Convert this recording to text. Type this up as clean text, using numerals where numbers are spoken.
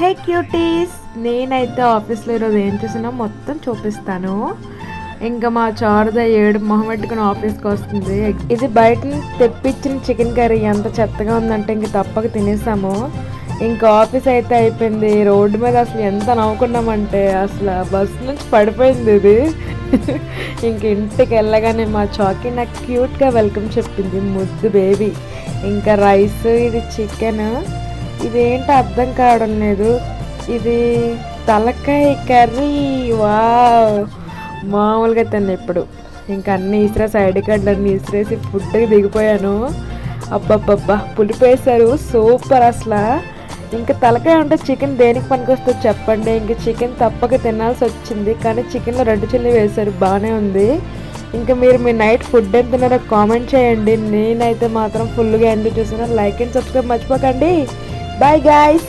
హే cuties, నేనైతే ఆఫీస్లో ఈరోజు ఏం చేసినా మొత్తం చూపిస్తాను. ఇంకా మా చారుద ఏడు మొహమెట్టుకుని ఆఫీస్కి వస్తుంది. ఇది బయట తెప్పించిన చికెన్ కర్రీ ఎంత చెత్తగా ఉందంటే ఇంక తప్పక తినేసాము. ఇంకా ఆఫీస్ అయితే అయిపోయింది. రోడ్డు మీద అసలు ఎంత నవ్వుకున్నామంటే అసలు బస్సు నుంచి పడిపోయింది ఇది. ఇంక ఇంటికి వెళ్ళగానే మా చాకీ నాకు క్యూట్గా వెల్కమ్ చెప్పింది, ముద్దు బేబీ. ఇంకా రైస్, ఇది చికెన్, ఇదేంటో అర్థం కావడం లేదు. ఇది తలకాయ కర్రీ. వావ్, మామూలుగా తిన్నా ఇప్పుడు. ఇంకా అన్నీ ఇసిరేసి ఐడి కార్డులు అన్నీ ఇసిరేసి ఫుడ్కి దిగిపోయాను. అబ్బబ్బబ్బా, పులిపేశారు, సూపర్ అసలు. ఇంకా తలకాయ ఉంటే చికెన్ దేనికి పనికొస్తుందో చెప్పండి. ఇంకా చికెన్ తప్పక తినాల్సి వచ్చింది, కానీ చికెన్లో రెడ్ చిల్లీ వేశారు, బాగానే ఉంది. ఇంకా మీరు మీ నైట్ ఫుడ్ ఎంత తిన్నారో కామెంట్ చేయండి. నేనైతే మాత్రం ఫుల్గా ఎంజాయ్ చేశాను. లైక్ అండ్ సబ్స్క్రైబ్ మర్చిపోకండి. Bye guys.